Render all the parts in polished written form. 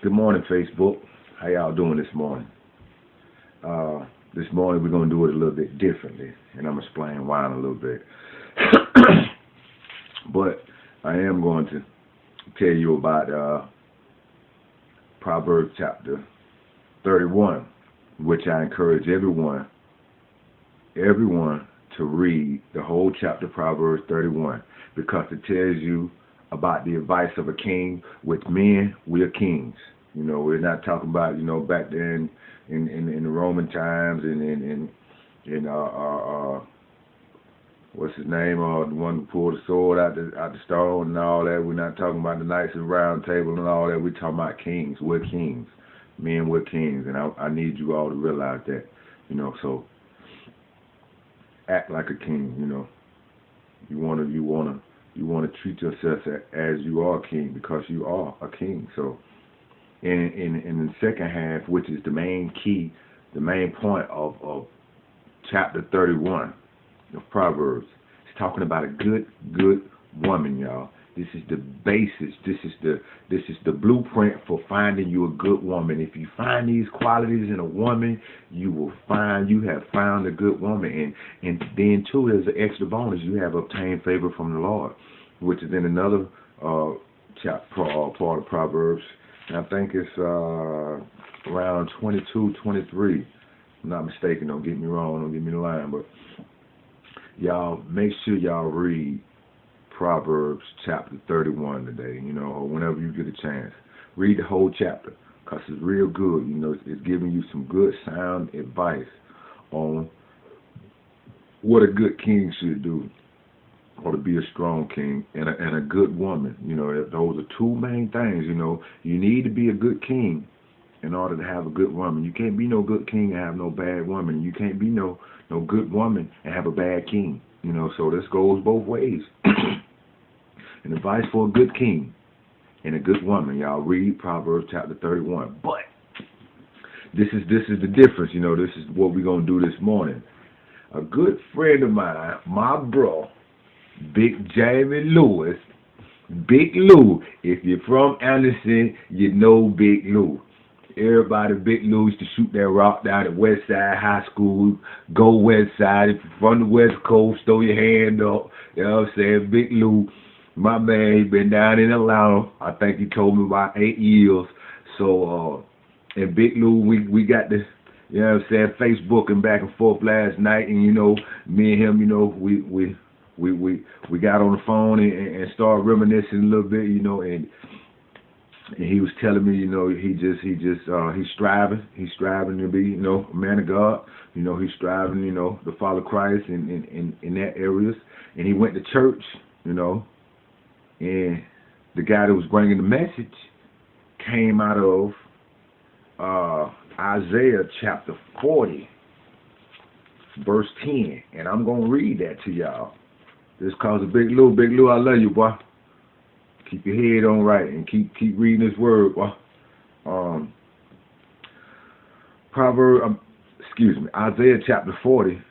Good morning, Facebook. How y'all doing this morning? This morning we're going to do it a little bit differently, and I'm going to explain why in a little bit. But I am going to tell you about Proverbs chapter 31, which I encourage everyone to read the whole chapter, Proverbs 31, because it tells you about the advice of a king. With men, we are kings. You know, we're not talking about, back then in the Roman times and what's his name, the one who pulled the sword out the stone and all that. We're not talking about the knights of the round table and all that. We're talking about kings. We're kings. Men, we're kings, and I need you all to realize that. So act like a king. You wanna treat yourself as you are a king, because you are a king. So in the second half, which is the main key, the main point of chapter 31 of Proverbs, it's talking about a good woman, y'all. This is the basis. This is the blueprint for finding you a good woman. If you find these qualities in a woman, you will find you have found a good woman. And then too, there's an extra bonus. You have obtained favor from the Lord, which is in another part of Proverbs. And I think it's around 22, 23. If I'm not mistaken. Don't get me wrong. Don't get me the line. But y'all, make sure y'all read Proverbs chapter 31 today, or whenever you get a chance. Read the whole chapter, because it's real good. It's giving you some good, sound advice on what a good king should do, or to be a strong king and a good woman. Those are two main things. You need to be a good king in order to have a good woman. You can't be no good king and have no bad woman. You can't be no good woman and have a bad king. So this goes both ways. An advice for a good king and a good woman. Y'all read Proverbs chapter 31. But this is the difference. This is what we're gonna do this morning. A good friend of mine, my bro, Big Jamie Lewis, Big Lou. If you're from Anderson, you know Big Lou. Everybody, Big Lou used to shoot that rock down at West Side High School. Go West Side. If you're from the West Coast, throw your hand up. You know what I'm saying? Big Lou, my man, he been down in Atlanta. I think he told me about 8 years. So, and Big Lou, we got this, Facebook and back and forth last night. And, me and him, we got on the phone and started reminiscing a little bit, and he was telling me, he's striving to be, a man of God. He's striving, to follow Christ in that areas. And he went to church, and the guy that was bringing the message came out of Isaiah chapter 40, verse 10. And I'm going to read that to y'all. This calls a Big Lou. Big Lou, I love you, boy. Keep your head on right and keep reading this word. Isaiah chapter 40,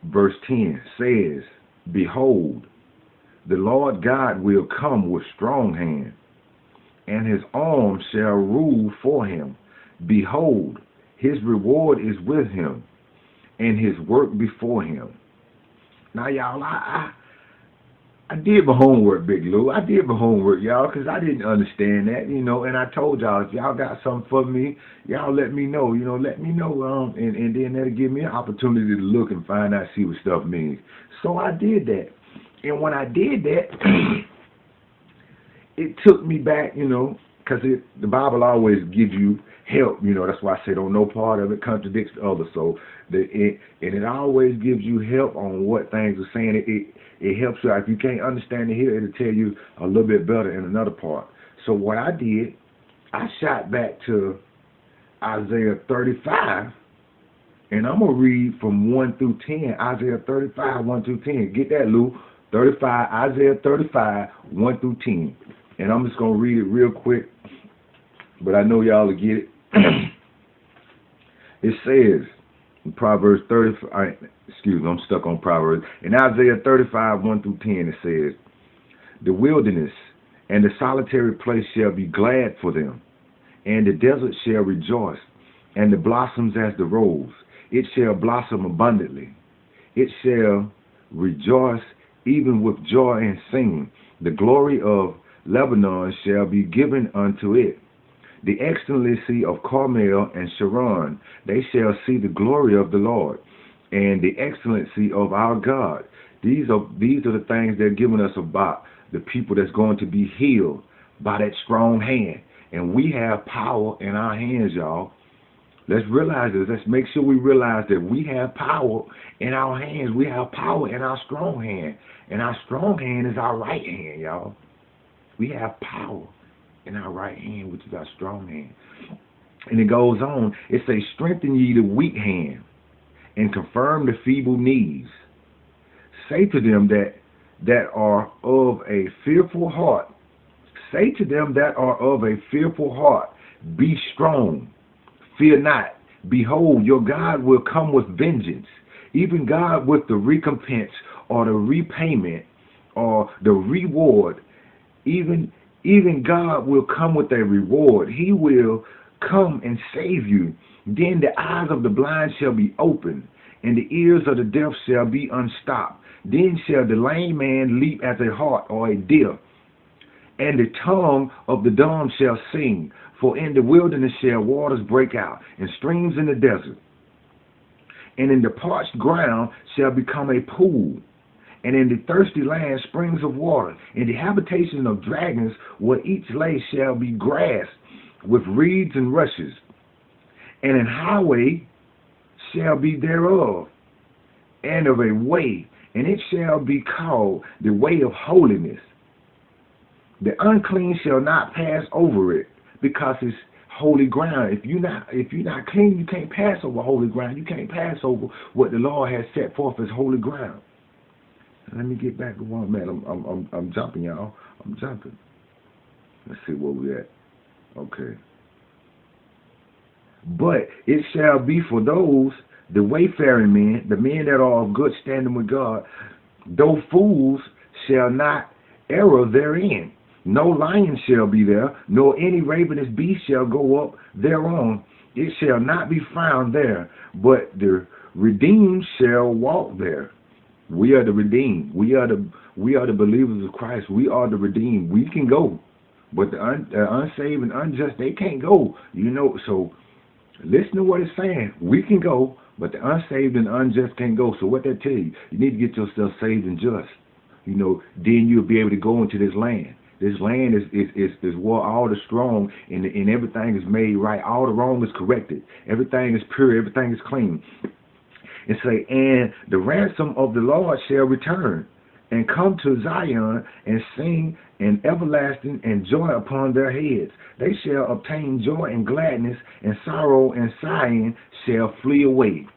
verse 10 says, "Behold, the Lord God will come with strong hand, and his arm shall rule for him. Behold, his reward is with him, and his work before him." Now, y'all, I did my homework, Big Lou. I did my homework, y'all, because I didn't understand that, and I told y'all, if y'all got something for me, y'all let me know, let me know, and then that'll give me an opportunity to look and find out, see what stuff means. So I did that. And when I did that, it took me back, because the Bible always gives you help, that's why I say no part of it contradicts the other. So it always gives you help on what things are saying. It helps you out. If you can't understand it here, it'll tell you a little bit better in another part. So what I did, I shot back to Isaiah 35, and I'm going to read from 1 through 10. Isaiah 35, 1 through 10. Get that, Lou. Isaiah 35, 1 through 10. And I'm just going to read it real quick, but I know y'all will get it. It says, in Proverbs 35, I'm stuck on Proverbs. In Isaiah 35, 1 through 10, it says, "The wilderness and the solitary place shall be glad for them, and the desert shall rejoice, and the blossoms as the rose. It shall blossom abundantly. It shall rejoice even with joy and singing. The glory of Lebanon shall be given unto it. The excellency of Carmel and Sharon, they shall see the glory of the Lord, and the excellency of our God. These are the things they're giving us about the people that's going to be healed by that strong hand. And we have power in our hands, y'all. Let's realize this. Let's make sure we realize that we have power in our hands. We have power in our strong hand. And our strong hand is our right hand, y'all. We have power in our right hand, which is our strong hand. And it goes on. It says, strengthen ye the weak hand, and confirm the feeble knees. Say to them that are of a fearful heart. Say to them that are of a fearful heart, be strong. Fear not. Behold, your God will come with vengeance, even God with the recompense or the repayment or the reward. Even God will come with a reward. He will come and save you. Then the eyes of the blind shall be opened, and the ears of the deaf shall be unstopped. Then shall the lame man leap as a hart or a deer, and the tongue of the dumb shall sing. For in the wilderness shall waters break out, and streams in the desert. And in the parched ground shall become a pool, and in the thirsty land springs of water. In the habitation of dragons, where each lay shall be grass with reeds and rushes. And an highway shall be thereof, and of a way, and it shall be called the way of holiness. The unclean shall not pass over it, because it's holy ground. If you're not clean, you can't pass over holy ground. You can't pass over what the Lord has set forth as holy ground. Let me get back to one minute. I'm jumping, y'all. I'm jumping. Let's see where we at. Okay. But it shall be for those, the wayfaring men, the men that are of good standing with God, though fools shall not err therein. No lion shall be there, nor any ravenous beast shall go up thereon. It shall not be found there, but the redeemed shall walk there. We are the redeemed. We are the believers of Christ. We are the redeemed. We can go, but the unsaved and unjust, they can't go. So listen to what it's saying. We can go, but the unsaved and unjust can't go. So what that tell you? You need to get yourself saved and just. Then you'll be able to go into this land. This land is where all the strong and everything is made right. All the wrong is corrected. Everything is pure. Everything is clean. And say, and the ransom of the Lord shall return, and come to Zion, and sing an everlasting and joy upon their heads. They shall obtain joy and gladness, and sorrow and sighing shall flee away.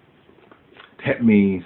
That means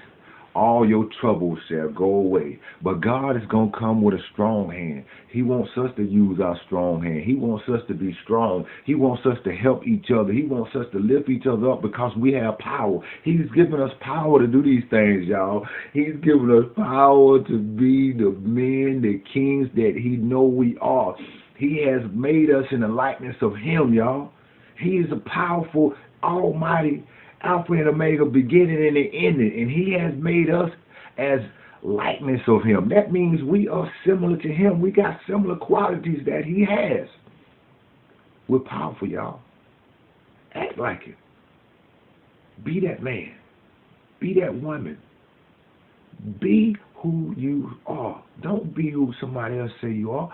all your troubles shall go away. But God is going to come with a strong hand. He wants us to use our strong hand. He wants us to be strong. He wants us to help each other. He wants us to lift each other up because we have power. He's given us power to do these things, y'all. He's given us power to be the men, the kings that He know we are. He has made us in the likeness of Him, y'all. He is a powerful, almighty Alpha and Omega, beginning and the ending, and He has made us as likeness of Him. That means we are similar to Him. We got similar qualities that He has. We're powerful, y'all. Act like it. Be that man. Be that woman. Be who you are. Don't be who somebody else say you are.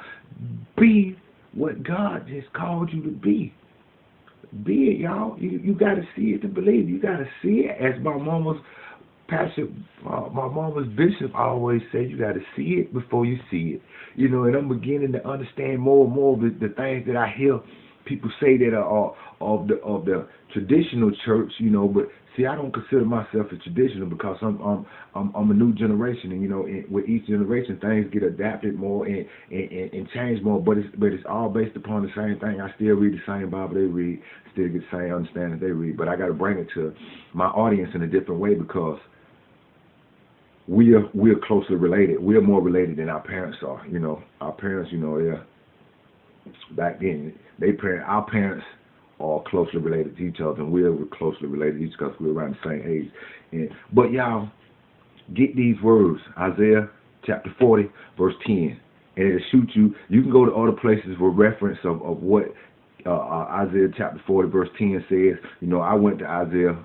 Be what God has called you to be. Be it, y'all. You got to see it to believe. You got to see it. As my mama's pastor, my mama's bishop always said, you got to see it before you see it. And I'm beginning to understand more and more of the things that I hear people say that are of the traditional church, but see, I don't consider myself a traditional because I'm a new generation, and with each generation things get adapted more and change more, but it's all based upon the same thing. I still read the same Bible they read, still get the same understanding they read, but I got to bring it to my audience in a different way because we're closely related. We're more related than our parents are. Our parents, back then, our parents are closely related to each other, and we're closely related to each other because we're around the same age. But y'all, get these words, Isaiah chapter 40, verse 10, and it'll shoot you. You can go to other places with reference of what Isaiah chapter 40, verse 10 says. You know, I went to Isaiah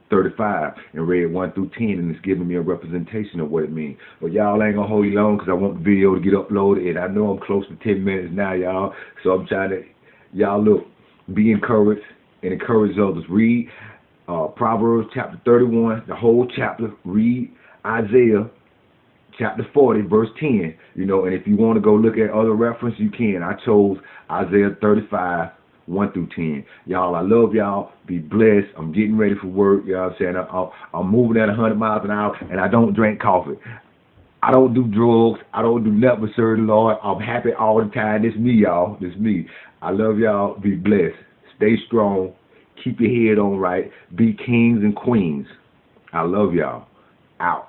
35 and read 1 through 10, and it's giving me a representation of what it means. But y'all ain't gonna hold you long because I want the video to get uploaded, and I know I'm close to 10 minutes now, y'all. So I'm trying to, y'all look, be encouraged and encourage others. Read Proverbs chapter 31, the whole chapter. Read Isaiah chapter 40, verse 10. You know, and if you want to go look at other reference, you can. I chose Isaiah 35, 1 through 10. Y'all, I love y'all. Be blessed. I'm getting ready for work. You know what I'm saying? I'm moving at 100 miles an hour, and I don't drink coffee. I don't do drugs. I don't do nothing but serve the Lord. I'm happy all the time. This me, y'all. This me. I love y'all. Be blessed. Stay strong. Keep your head on right. Be kings and queens. I love y'all. Out.